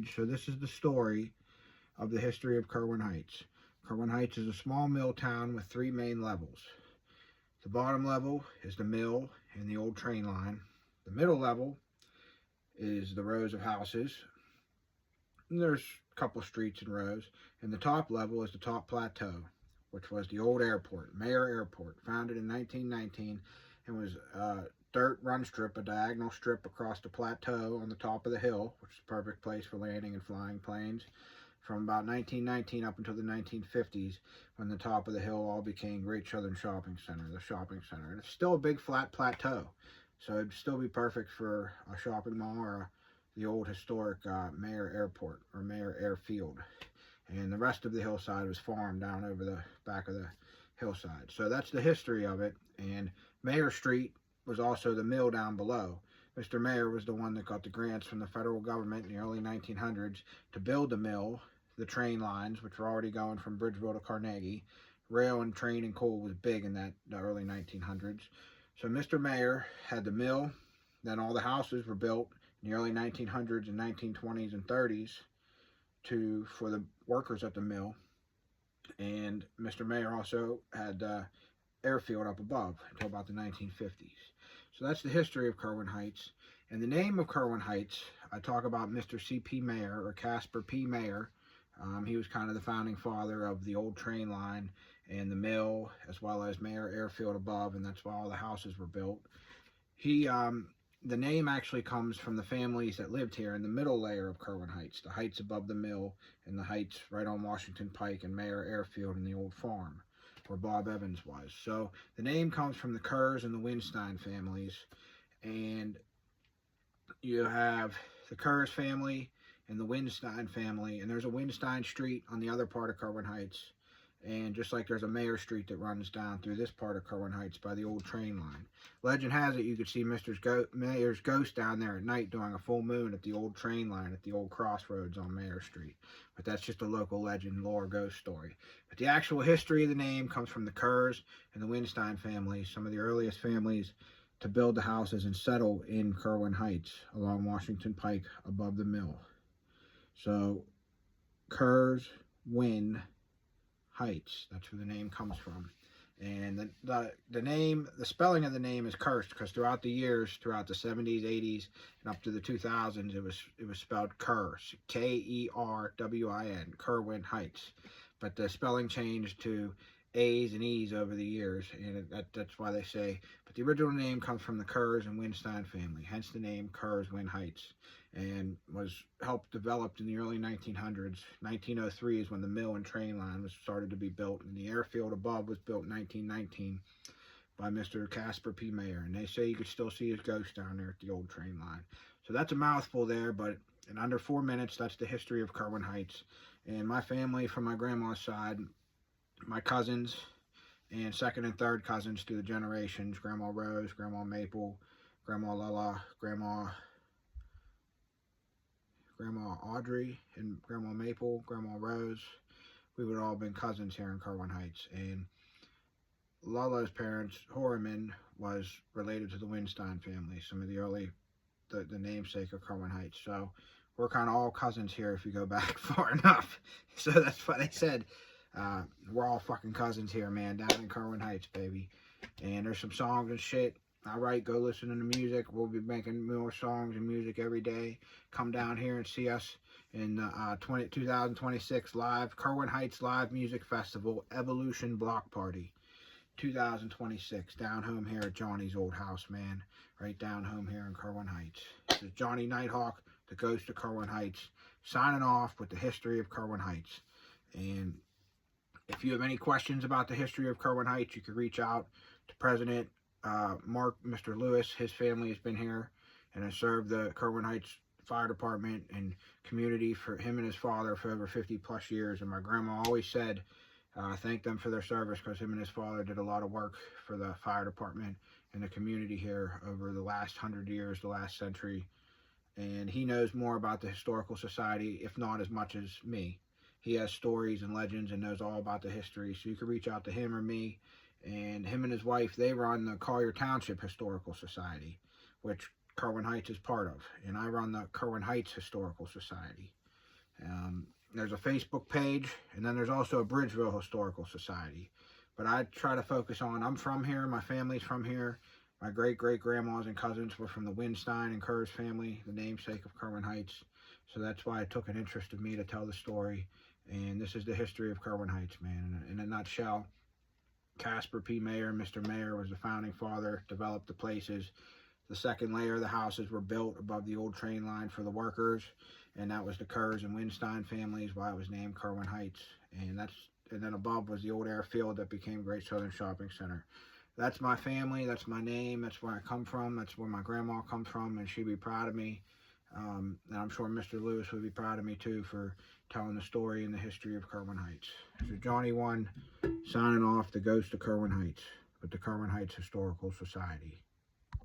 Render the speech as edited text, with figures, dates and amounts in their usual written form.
So this is the story of the history of Kerwin Heights. Kerwin Heights is a small mill town with three main levels. The bottom level is the mill and the old train line. The middle level is the rows of houses. And there's a couple streets and rows. And the top level is the top plateau, which was the old airport, Mayer Airport, founded in 1919 and was a dirt run strip, a diagonal strip across the plateau on the top of the hill, which is a perfect place for landing and flying planes, from about 1919 up until the 1950s, when the top of the hill all became Great Southern Shopping Center, the shopping center. And it's still a big flat plateau, so it'd still be perfect for a shopping mall or the old historic Mayer Airport or Mayer Airfield. And the rest of the hillside was farmed down over the back of the hillside. So that's the history of it. And Mayer Street was also the mill down below. Mr. Mayer was the one that got the grants from the federal government in the early 1900s to build the mill, the train lines, which were already going from Bridgeville to Carnegie. Rail and train and coal was big in the early 1900s. So Mr. Mayer had the mill, then all the houses were built in the early 1900s and 1920s and 30s for the workers at the mill. And Mr. Mayer also had the airfield up above until about the 1950s. So that's the history of Kerwin Heights. And the name of Kerwin Heights, I talk about Mr. C.P. Mayer, or Casper P. Mayer. He was kind of the founding father of the old train line and the mill, as well as Mayer Airfield above, and that's why all the houses were built. The name actually comes from the families that lived here in the middle layer of Kerwin Heights, the heights above the mill and the heights right on Washington Pike and Mayer Airfield and the old farm where Bob Evans was. So the name comes from the Kerrs and the Winstein families. And you have the Kerrs family and the Winstein family, and there's a Winstein Street on the other part of Kerwin Heights. And just like there's a Mayer Street that runs down through this part of Kerwin Heights by the old train line. Legend has it you could see Mayer's ghost down there at night during a full moon at the old train line at the old crossroads on Mayer Street. But that's just a local legend, lore, ghost story. But the actual history of the name comes from the Kerrs and the Winstein families, some of the earliest families to build the houses and settle in Kerwin Heights along Washington Pike above the mill. So, Kerrs, Win, Heights. That's where the name comes from. And the name, the spelling of the name is cursed because throughout the years, throughout the 70s, 80s, and up to the 2000s, it was spelled Kerwin, K-E-R-W-I-N, Kerwin Heights. But the spelling changed to A's and E's over the years, and that's why they say. But the original name comes from the Kerrs and Winstein family, hence the name Kerrs Win Heights, and was helped developed in the early 1900s. 1903 is when the mill and train line was started to be built, and the airfield above was built in 1919 by Mr. Casper P. Mayer, and they say you could still see his ghost down there at the old train line. So that's a mouthful there, but in under 4 minutes, that's the history of Kerwin Heights. And my family, from my grandma's side, my cousins and second and third cousins through the generations, Grandma Rose, Grandma Maple, Grandma Lella, Grandma Audrey, and Grandma Maple, Grandma Rose, we would all have been cousins here in Kerwin Heights. And Lella's parents, Horriman, was related to the Winstein family, some of the early, the namesake of Kerwin Heights. So we're kind of all cousins here if you go back far enough. So that's why they said, we're all fucking cousins here, man, down in Kerwin Heights, baby. And there's some songs and shit. All right, go listen to the music. We'll be making more songs and music every day. Come down here and see us in 2026 live Kerwin Heights Live Music Festival Evolution Block Party 2026. Down home here at Johnny's old house, man. Right down home here in Kerwin Heights. This is Johnny Nighthawk, the ghost of Kerwin Heights, signing off with the history of Kerwin Heights. And if you have any questions about the history of Kerwin Heights, you can reach out to President Mark, Mr. Lewis. His family has been here and has served the Kerwin Heights Fire Department and community for him and his father for over 50 plus years. And my grandma always said, thank them for their service because him and his father did a lot of work for the fire department and the community here over the last 100 years, the last century. And he knows more about the Historical Society, if not as much as me. He has stories and legends and knows all about the history. So you can reach out to him or me. And him and his wife, they run the Collier Township Historical Society, which Kerwin Heights is part of. And I run the Kerwin Heights Historical Society. There's a Facebook page, and then there's also a Bridgeville Historical Society. But I try to focus on, I'm from here, my family's from here. My great-great-grandmas and cousins were from the Winstein and Kurz family, the namesake of Kerwin Heights. So that's why it took an interest of me to tell the story. And this is the history of Kerwin Heights, man. In a nutshell, Casper P. Mayer, Mr. Mayer, was the founding father, developed the places. The second layer of the houses were built above the old train line for the workers, and that was the Kurz and Winstein families, why it was named Kerwin Heights. And then above was the old airfield that became Great Southern Shopping Center. That's my family, that's my name, that's where I come from, that's where my grandma comes from, and she'd be proud of me. And I'm sure Mr. Lewis would be proud of me too for telling the story and the history of Kerwin Heights. So Johnny 1 signing off, the ghost of Kerwin Heights with the Kerwin Heights Historical Society.